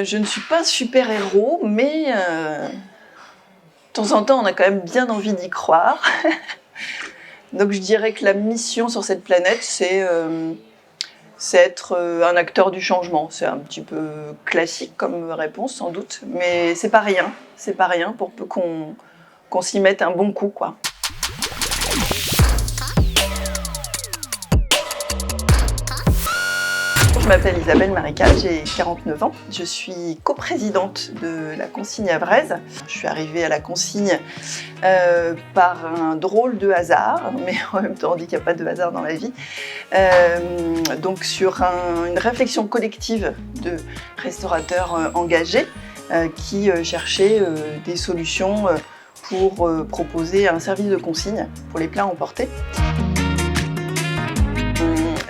Je ne suis pas un super-héros, mais de temps en temps, on a quand même bien envie d'y croire. Donc je dirais que la mission sur cette planète, c'est être un acteur du changement. C'est un petit peu classique comme réponse, sans doute, mais c'est pas rien. C'est pas rien pour peu qu'on s'y mette un bon coup, quoi. Je m'appelle Isabelle Marica, j'ai 49 ans. Je suis coprésidente de la Consigne Havraise. Je suis arrivée à la Consigne par un drôle de hasard, mais en même temps on dit qu'il n'y a pas de hasard dans la vie. Donc sur une réflexion collective de restaurateurs engagés qui cherchaient des solutions pour proposer un service de consigne pour les plats emportés.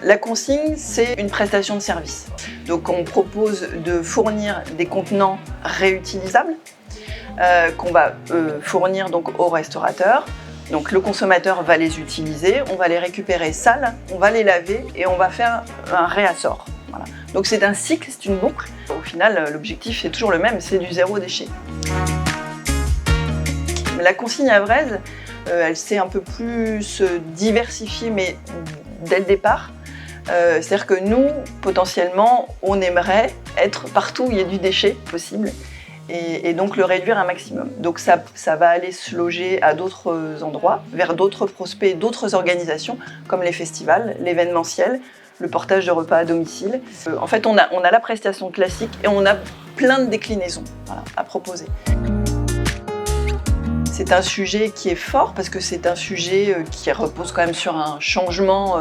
La consigne, c'est une prestation de service. Donc on propose de fournir des contenants réutilisables qu'on va fournir donc au restaurateur. Donc le consommateur va les utiliser, on va les récupérer sales, on va les laver et on va faire un réassort. Voilà. Donc c'est un cycle, c'est une boucle. Au final, l'objectif est toujours le même, c'est du zéro déchet. La consigne havraise, elle s'est un peu plus diversifiée, mais dès le départ. C'est-à-dire que nous, potentiellement, on aimerait être partout où il y a du déchet possible et donc le réduire un maximum. Donc ça va aller se loger à d'autres endroits, vers d'autres prospects, d'autres organisations, comme les festivals, l'événementiel, le portage de repas à domicile. En fait, on a la prestation classique et on a plein de déclinaisons à proposer. C'est un sujet qui est fort parce que c'est un sujet qui repose quand même sur un changement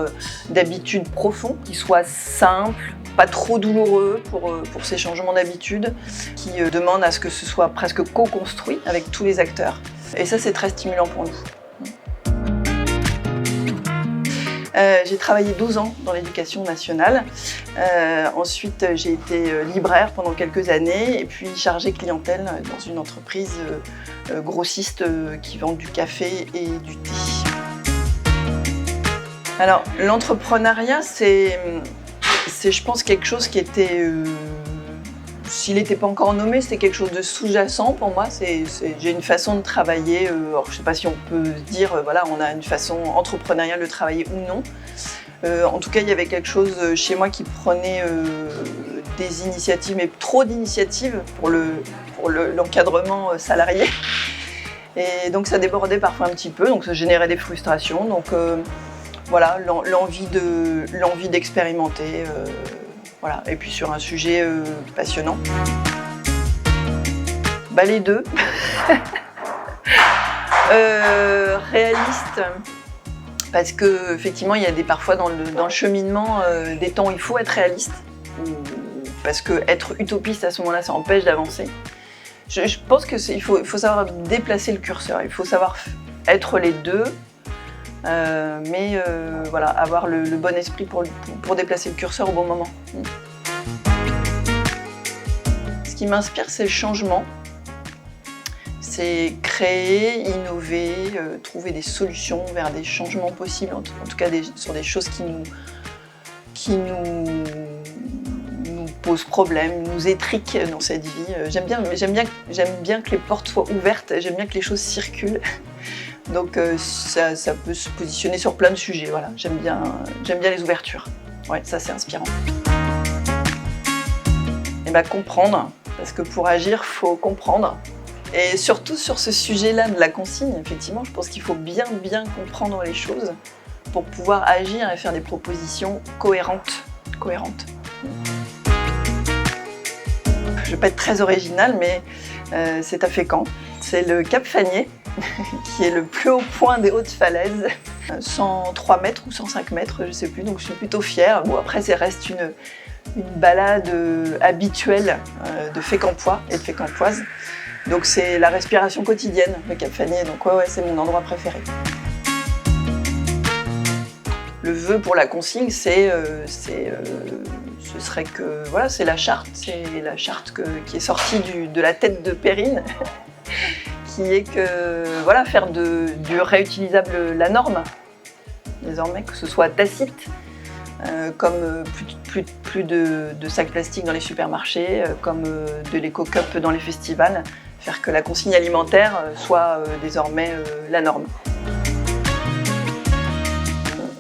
d'habitude profond, qui soit simple, pas trop douloureux pour ces changements d'habitude, qui demande à ce que ce soit presque co-construit avec tous les acteurs. Et ça, c'est très stimulant pour nous. J'ai travaillé 12 ans dans l'éducation nationale. Ensuite, j'ai été libraire pendant quelques années et puis chargée clientèle dans une entreprise grossiste qui vend du café et du thé. Alors, l'entrepreneuriat, c'est je pense quelque chose qui était, s'il n'était pas encore nommé, c'était quelque chose de sous-jacent pour moi. J'ai une façon de travailler, alors je ne sais pas si on peut dire, voilà, on a une façon entrepreneuriale de travailler ou non. En tout cas, il y avait quelque chose chez moi qui prenait des initiatives, mais trop d'initiatives pour l'encadrement salarié. Et donc ça débordait parfois un petit peu, donc ça générait des frustrations. Donc voilà, l'envie d'expérimenter. Voilà. Et puis sur un sujet passionnant. Bah, les deux. Réaliste, parce que effectivement il y a parfois dans le cheminement des temps où il faut être réaliste, parce que être utopiste à ce moment-là, ça empêche d'avancer. Je pense qu'il faut savoir déplacer le curseur, il faut savoir être les deux, mais voilà, avoir le bon esprit pour déplacer le curseur au bon moment. Ce qui m'inspire, c'est le changement. C'est créer, innover, trouver des solutions vers des changements possibles, en tout cas sur des choses qui nous posent problème, nous étriquent dans cette vie. J'aime bien que les portes soient ouvertes, j'aime bien que les choses circulent. Donc ça peut se positionner sur plein de sujets. Voilà. J'aime bien les ouvertures. Ouais, ça c'est inspirant. Et bah, comprendre, parce que pour agir, il faut comprendre. Et surtout sur ce sujet-là de la consigne, effectivement, je pense qu'il faut bien comprendre les choses pour pouvoir agir et faire des propositions cohérentes. Je ne vais pas être très originale, mais c'est à Fécamp. C'est le Cap Fanier, qui est le plus haut point des hautes falaises, 103 mètres ou 105 mètres, je ne sais plus, donc je suis plutôt fière. Bon, après, ça reste une balade habituelle de Fécampois et de Fécampoises. Donc c'est la respiration quotidienne, le Cap Fanier, donc ouais, c'est mon endroit préféré. Le vœu pour la consigne, ce serait que, voilà, c'est la charte qui est sortie de la tête de Perrine, qui est que, voilà, faire du réutilisable la norme, désormais, que ce soit tacite, comme plus de sacs plastiques dans les supermarchés, comme de l'éco-cup dans les festivals. Faire que la consigne alimentaire soit désormais la norme.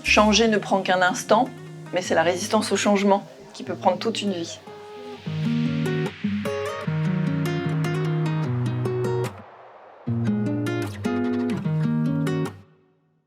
Changer ne prend qu'un instant, mais c'est la résistance au changement qui peut prendre toute une vie.